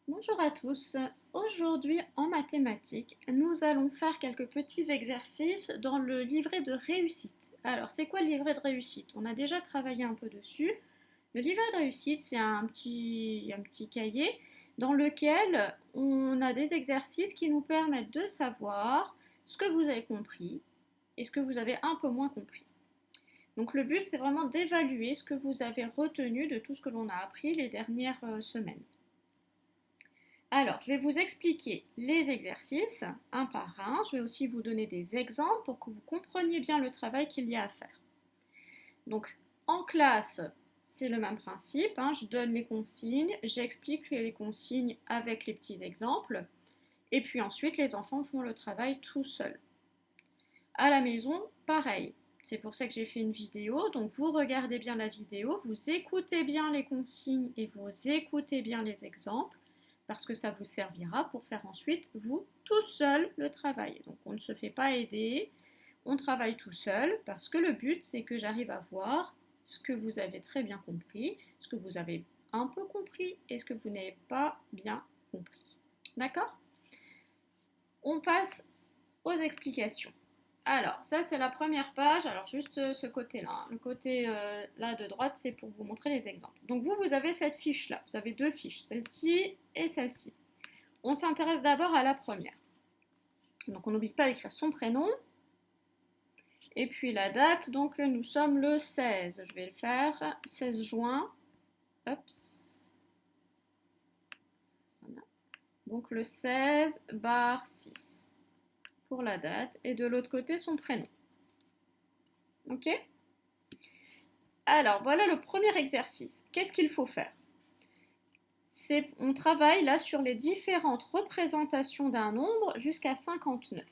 Bonjour à tous. Aujourd'hui en mathématiques, nous allons faire quelques petits exercices dans le livret de réussite. Alors, c'est quoi le livret de réussite? On a déjà travaillé un peu dessus. Le livret de réussite, c'est un petit cahier dans lequel on a des exercices qui nous permettent de savoir ce que vous avez compris et ce que vous avez un peu moins compris. Donc le but, c'est vraiment d'évaluer ce que vous avez retenu de tout ce que l'on a appris les dernières semaines. Alors, je vais vous expliquer les exercices un par un. Je vais aussi vous donner des exemples pour que vous compreniez bien le travail qu'il y a à faire. Donc, en classe, c'est le même principe. Je donne les consignes, j'explique les consignes avec les petits exemples. Et puis ensuite, les enfants font le travail tout seuls. À la maison, pareil. C'est pour ça que j'ai fait une vidéo. Donc, vous regardez bien la vidéo, vous écoutez bien les consignes et vous écoutez bien les exemples, parce que ça vous servira pour faire ensuite, vous, tout seul, le travail. Donc on ne se fait pas aider, on travaille tout seul, parce que le but, c'est que j'arrive à voir ce que vous avez très bien compris, ce que vous avez un peu compris et ce que vous n'avez pas bien compris. D'accord? On passe aux explications. Alors, ça c'est la première page. Alors, juste ce côté-là. Le côté là de droite, c'est pour vous montrer les exemples. Donc, vous avez cette fiche-là. Vous avez deux fiches, celle-ci et celle-ci. On s'intéresse d'abord à la première. Donc, on n'oublie pas d'écrire son prénom. Et puis la date, donc nous sommes le 16. Je vais le faire. 16 juin. Hop. Voilà. Donc, le 16/6 pour la date. Et de l'autre côté, son prénom. Ok? Alors, voilà le premier exercice. Qu'est-ce qu'il faut faire? On travaille là sur les différentes représentations d'un nombre jusqu'à 59.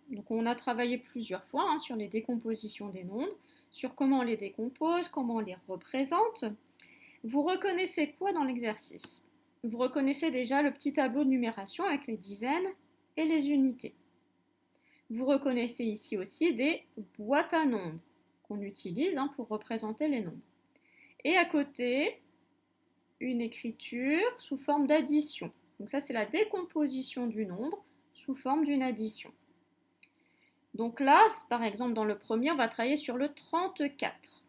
Donc on a travaillé plusieurs fois sur les décompositions des nombres, sur comment on les décompose, comment on les représente. Vous reconnaissez quoi dans l'exercice? Vous reconnaissez déjà le petit tableau de numération avec les dizaines et les unités. Vous reconnaissez ici aussi des boîtes à nombres qu'on utilise pour représenter les nombres. Et à côté, une écriture sous forme d'addition. Donc ça, c'est la décomposition du nombre sous forme d'une addition. Donc là, par exemple, dans le premier, on va travailler sur le 34.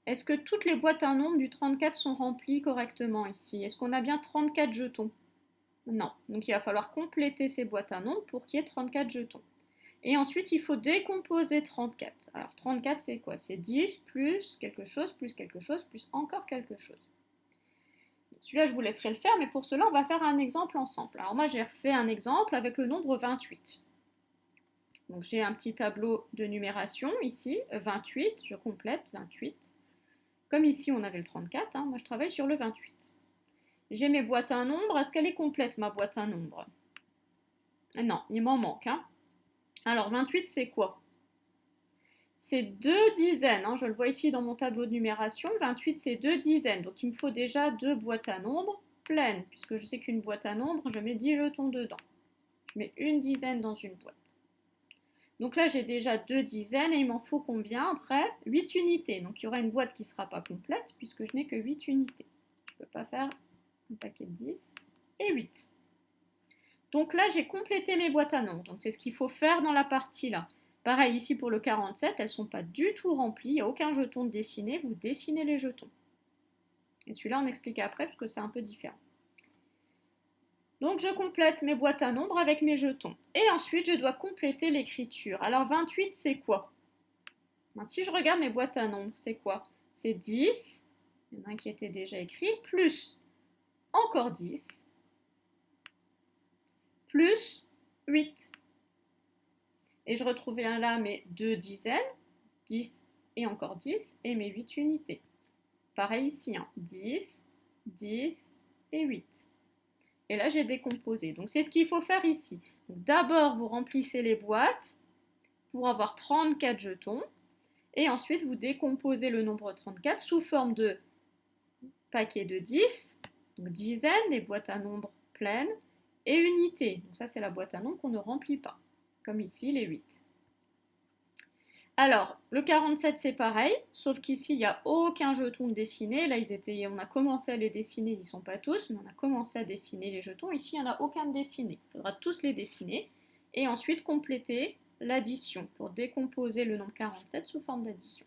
Est-ce que toutes les boîtes à nombres du 34 sont remplies correctement ici? Est-ce qu'on a bien 34 jetons? Non. Donc il va falloir compléter ces boîtes à nombres pour qu'il y ait 34 jetons. Et ensuite, il faut décomposer 34. Alors 34, c'est quoi? C'est 10 plus quelque chose, plus encore quelque chose. Celui-là, je vous laisserai le faire, mais pour cela, on va faire un exemple ensemble. Alors moi, j'ai refait un exemple avec le nombre 28. Donc j'ai un petit tableau de numération ici, 28, je complète 28. Comme ici, on avait le 34, moi je travaille sur le 28. J'ai mes boîtes à nombres, est-ce qu'elle est complète, ma boîte à nombres? Non, il m'en manque. Alors 28, c'est quoi? C'est 2 dizaines, je le vois ici dans mon tableau de numération. 28, c'est 2 dizaines, donc il me faut déjà 2 boîtes à nombres pleines, puisque je sais qu'une boîte à nombres, je mets 10 jetons dedans. Je mets une dizaine dans une boîte. Donc là, j'ai déjà 2 dizaines et il m'en faut combien après? 8 unités. Donc il y aura une boîte qui ne sera pas complète, puisque je n'ai que 8 unités. Je ne peux pas faire un paquet de 10 et 8. Donc là, j'ai complété mes boîtes à nombres. Donc c'est ce qu'il faut faire dans la partie là. Pareil ici pour le 47, elles ne sont pas du tout remplies, il n'y a aucun jeton de dessiné, vous dessinez les jetons. Et celui-là, on explique après parce que c'est un peu différent. Donc je complète mes boîtes à nombres avec mes jetons. Et ensuite, je dois compléter l'écriture. Alors 28, c'est quoi? Si je regarde mes boîtes à nombres, c'est quoi? C'est 10, il y en a un qui était déjà écrit, plus encore 10, plus 8. Et je retrouvais là mes 2 dizaines, 10 et encore 10, et mes 8 unités. Pareil ici, 10, 10 et 8. Et là, j'ai décomposé. Donc, c'est ce qu'il faut faire ici. D'abord, vous remplissez les boîtes pour avoir 34 jetons. Et ensuite, vous décomposez le nombre 34 sous forme de paquets de 10, donc dizaines, des boîtes à nombres pleines, et unités. Donc ça, c'est la boîte à nombres qu'on ne remplit pas, comme ici les 8. Alors, le 47, c'est pareil, sauf qu'ici, il n'y a aucun jeton dessiné. Là, on a commencé à les dessiner, ils n'y sont pas tous, mais on a commencé à dessiner les jetons. Ici, il n'y en a aucun de dessiné. Il faudra tous les dessiner et ensuite compléter l'addition pour décomposer le nombre 47 sous forme d'addition.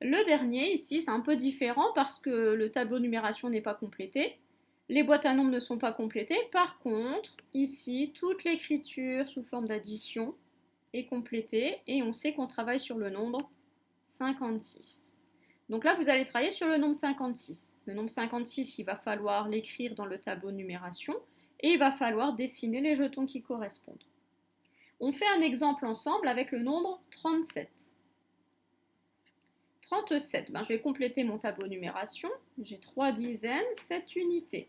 Le dernier, ici, c'est un peu différent parce que le tableau de numération n'est pas complété. Les boîtes à nombres ne sont pas complétées. Par contre, ici, toute l'écriture sous forme d'addition est complétée et on sait qu'on travaille sur le nombre 56. Donc là, vous allez travailler sur le nombre 56. Le nombre 56, il va falloir l'écrire dans le tableau de numération et il va falloir dessiner les jetons qui correspondent. On fait un exemple ensemble avec le nombre 37. 37, je vais compléter mon tableau de numération. J'ai 3 dizaines, 7 unités.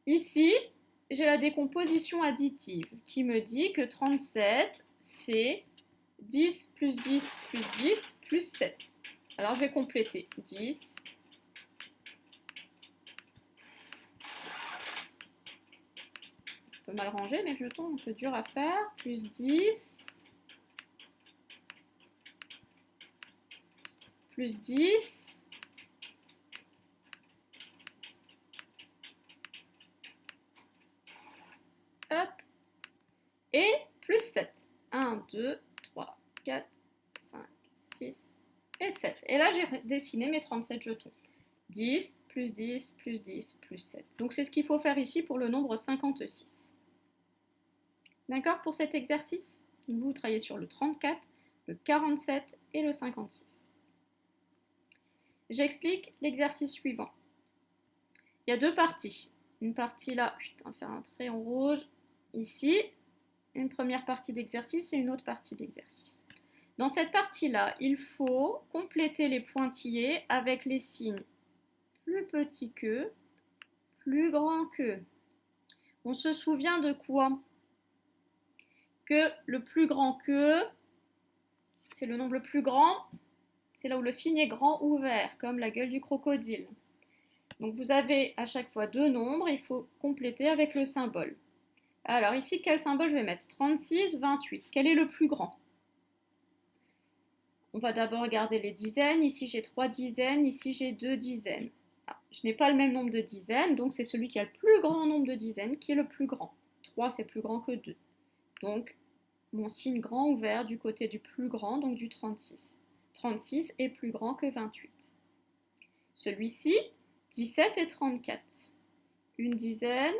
Ici, j'ai la décomposition additive qui me dit que 37, c'est 10 plus 10 plus 10 plus 7. Alors, je vais compléter 10, un peu mal rangé, mes jetons, un peu dur à faire, plus 10, plus 10, hop, et plus 7. 1, 2, 3, 4, 5, 6 et 7. Et là, j'ai dessiné mes 37 jetons. 10, plus 10, plus 10, plus 7. Donc, c'est ce qu'il faut faire ici pour le nombre 56. D'accord pour cet exercice? Vous travaillez sur le 34, le 47 et le 56. J'explique l'exercice suivant. Il y a deux parties. Une partie là, on va faire un trait en rouge ici. Une première partie d'exercice et une autre partie d'exercice. Dans cette partie-là, il faut compléter les pointillés avec les signes plus petit que, plus grand que. On se souvient de quoi? Que le plus grand que, c'est le nombre le plus grand, c'est là où le signe est grand ouvert, comme la gueule du crocodile. Donc vous avez à chaque fois deux nombres, il faut compléter avec le symbole. Alors ici, quel symbole je vais mettre? 36, 28. Quel est le plus grand? On va d'abord regarder les dizaines. Ici, j'ai 3 dizaines. Ici, j'ai 2 dizaines. Alors, je n'ai pas le même nombre de dizaines, donc c'est celui qui a le plus grand nombre de dizaines qui est le plus grand. 3, c'est plus grand que 2. Donc, mon signe grand ouvert du côté du plus grand, donc du 36. 36 est plus grand que 28. Celui-ci, 17 et 34. Une dizaine,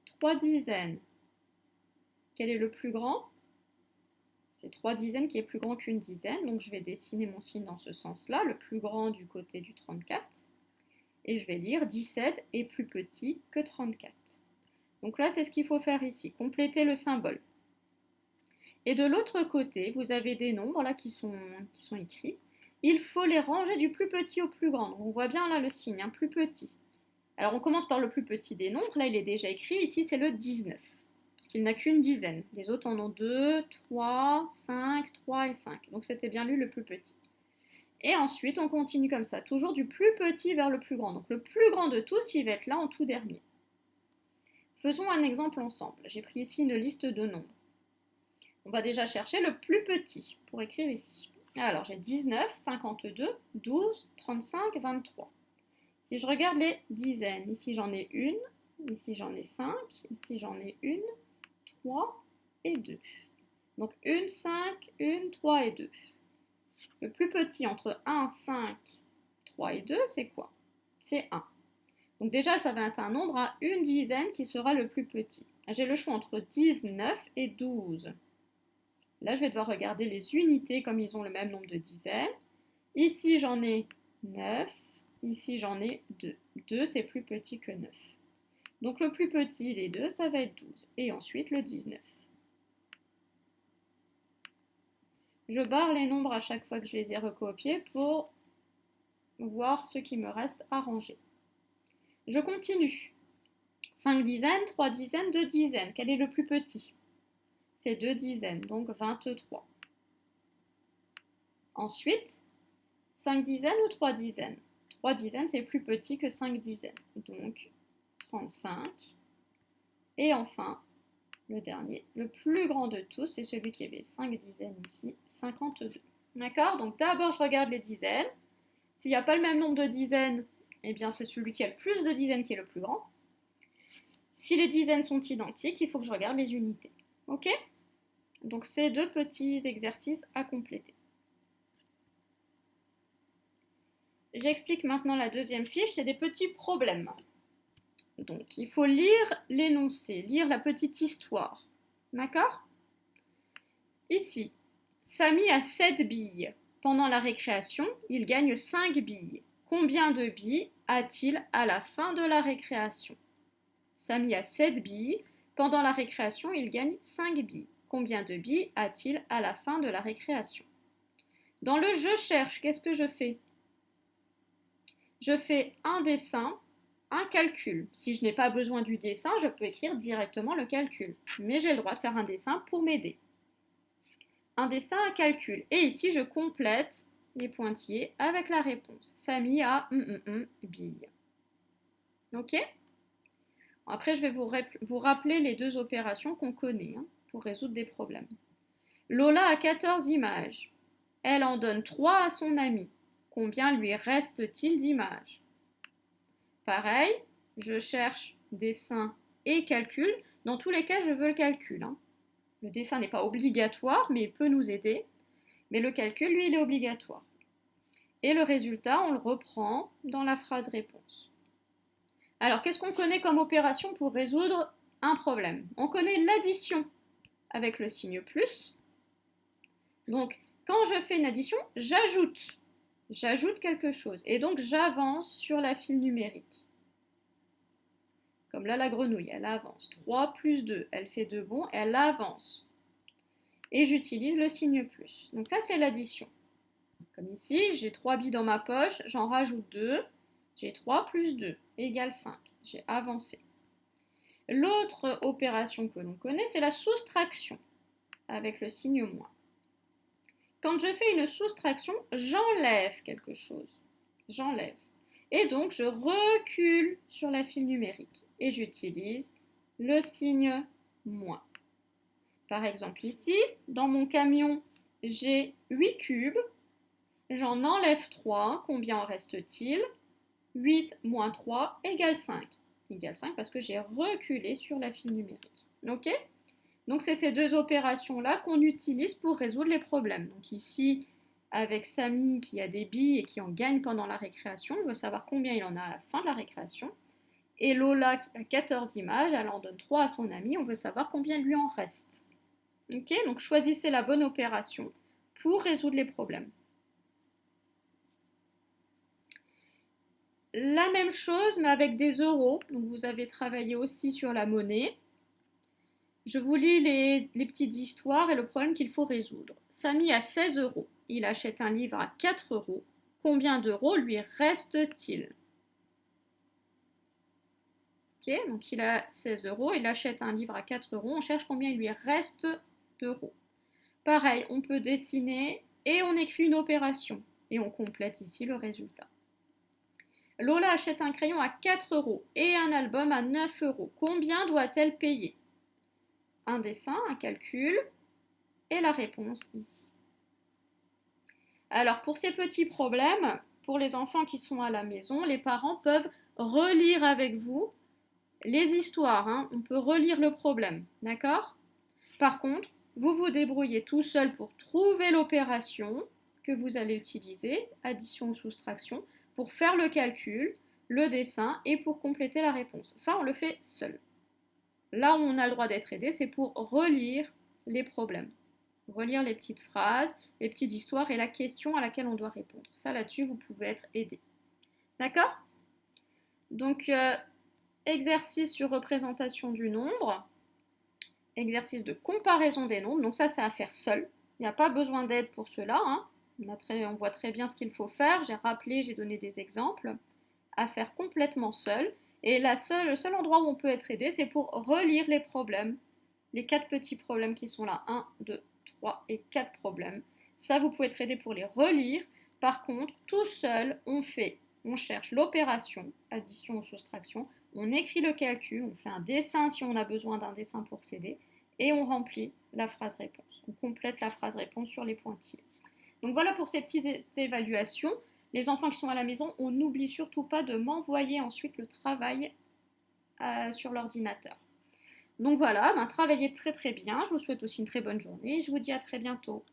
3 dizaines. Quel est le plus grand? C'est 3 dizaines qui est plus grand qu'une dizaine, donc je vais dessiner mon signe dans ce sens-là, le plus grand du côté du 34. Et je vais dire 17 est plus petit que 34. Donc là, c'est ce qu'il faut faire ici, compléter le symbole. Et de l'autre côté, vous avez des nombres là qui sont écrits. Il faut les ranger du plus petit au plus grand. Donc on voit bien là le signe, plus petit. Alors on commence par le plus petit des nombres, là il est déjà écrit, ici c'est le 19. Parce qu'il n'a qu'une dizaine. Les autres en ont 2, 3, 5, 3 et 5. Donc c'était bien lui le plus petit. Et ensuite, on continue comme ça, toujours du plus petit vers le plus grand. Donc le plus grand de tous, il va être là en tout dernier. Faisons un exemple ensemble. J'ai pris ici une liste de nombres. On va déjà chercher le plus petit pour écrire ici. Alors j'ai 19, 52, 12, 35, 23. Si je regarde les dizaines, ici j'en ai une, ici j'en ai 5, ici j'en ai une, 3 et 2. Donc 1, 5, 1, 3 et 2. Le plus petit entre 1, 5, 3 et 2, c'est quoi? C'est 1. Donc déjà, ça va être un nombre à une dizaine qui sera le plus petit. J'ai le choix entre 19 et 12. Là, je vais devoir regarder les unités comme ils ont le même nombre de dizaines. Ici, j'en ai 9. Ici, j'en ai 2. 2, c'est plus petit que 9. Donc le plus petit des deux, ça va être 12. Et ensuite le 19. Je barre les nombres à chaque fois que je les ai recopiés pour voir ce qui me reste à ranger. Je continue. 5 dizaines, 3 dizaines, 2 dizaines. Quel est le plus petit? C'est 2 dizaines, donc 23. Ensuite, 5 dizaines ou 3 dizaines? 3 dizaines, c'est plus petit que 5 dizaines, donc 35. Et enfin, le dernier, le plus grand de tous, c'est celui qui avait 5 dizaines ici, 52. D'accord? Donc d'abord, je regarde les dizaines. S'il n'y a pas le même nombre de dizaines, eh bien c'est celui qui a le plus de dizaines qui est le plus grand. Si les dizaines sont identiques, il faut que je regarde les unités. Ok? Donc c'est deux petits exercices à compléter. J'explique maintenant la deuxième fiche, c'est des petits problèmes. Donc il faut lire l'énoncé, lire la petite histoire. D'accord? Ici, Samy a 7 billes. Pendant la récréation, il gagne 5 billes. Combien de billes a-t-il à la fin de la récréation? Samy a 7 billes. Pendant la récréation, il gagne 5 billes. Combien de billes a-t-il à la fin de la récréation? Dans le je cherche, qu'est-ce que je fais? Je fais un dessin, un calcul. Si je n'ai pas besoin du dessin, je peux écrire directement le calcul. Mais j'ai le droit de faire un dessin pour m'aider. Un dessin, un calcul. Et ici, je complète les pointillés avec la réponse. Samy a billes. Ok? Après, je vais vous rappeler les deux opérations qu'on connaît pour résoudre des problèmes. Lola a 14 images. Elle en donne 3 à son ami. Combien lui reste-t-il d'images? Pareil, je cherche dessin et calcul. Dans tous les cas, je veux le calcul. Le dessin n'est pas obligatoire, mais il peut nous aider. Mais le calcul, lui, il est obligatoire. Et le résultat, on le reprend dans la phrase réponse. Alors, qu'est-ce qu'on connaît comme opération pour résoudre un problème? On connaît l'addition avec le signe plus. Donc, quand je fais une addition, j'ajoute. J'ajoute quelque chose. Et donc, j'avance sur la file numérique. Comme là, la grenouille, elle avance. 3 plus 2, elle fait 2 bonds, elle avance. Et j'utilise le signe plus. Donc ça, c'est l'addition. Comme ici, j'ai 3 billes dans ma poche, j'en rajoute 2. J'ai 3 plus 2 égale 5. J'ai avancé. L'autre opération que l'on connaît, c'est la soustraction, avec le signe moins. Quand je fais une soustraction, j'enlève quelque chose. J'enlève. Et donc, je recule sur la file numérique. Et j'utilise le signe moins. Par exemple, ici, dans mon camion, j'ai 8 cubes. J'en enlève 3. Combien en reste-t-il? 8 moins 3 égale 5. Égale 5 parce que j'ai reculé sur la file numérique. Ok? Donc, c'est ces deux opérations-là qu'on utilise pour résoudre les problèmes. Donc ici, avec Samy qui a des billes et qui en gagne pendant la récréation, on veut savoir combien il en a à la fin de la récréation. Et Lola qui a 14 images, elle en donne 3 à son ami, on veut savoir combien il lui en reste. Ok? Donc choisissez la bonne opération pour résoudre les problèmes. La même chose, mais avec des euros. Donc vous avez travaillé aussi sur la monnaie. Je vous lis les petites histoires et le problème qu'il faut résoudre. Samy a 16 euros. Il achète un livre à 4 euros. Combien d'euros lui reste-t-il? Ok, donc il a 16 euros. Il achète un livre à 4 euros. On cherche combien il lui reste d'euros. Pareil, on peut dessiner et on écrit une opération. Et on complète ici le résultat. Lola achète un crayon à 4 euros et un album à 9 euros. Combien doit-elle payer? Un dessin, un calcul et la réponse ici. Alors pour ces petits problèmes, pour les enfants qui sont à la maison, les parents peuvent relire avec vous les histoires. On peut relire le problème, d'accord? Par contre, vous vous débrouillez tout seul pour trouver l'opération que vous allez utiliser, addition ou soustraction, pour faire le calcul, le dessin et pour compléter la réponse. Ça, on le fait seul. Là où on a le droit d'être aidé, c'est pour relire les problèmes. Relire les petites phrases, les petites histoires et la question à laquelle on doit répondre. Ça, là-dessus, vous pouvez être aidé. D'accord? Donc, exercice sur représentation du nombre. Exercice de comparaison des nombres. Donc ça, c'est à faire seul. Il n'y a pas besoin d'aide pour cela. On voit très bien ce qu'il faut faire. J'ai rappelé, j'ai donné des exemples. À faire complètement seul. Et le seul endroit où on peut être aidé, c'est pour relire les problèmes. Les 4 petits problèmes qui sont là. 1, 2, 3 et 4 problèmes. Ça, vous pouvez être aidé pour les relire. Par contre, tout seul, on cherche l'opération, addition ou soustraction. On écrit le calcul, on fait un dessin si on a besoin d'un dessin pour s'aider. et on remplit la phrase réponse. On complète la phrase réponse sur les pointillés. Donc voilà pour ces petites évaluations. Les enfants qui sont à la maison, on n'oublie surtout pas de m'envoyer ensuite le travail sur l'ordinateur. Donc voilà, travaillez très très bien. Je vous souhaite aussi une très bonne journée. Je vous dis à très bientôt.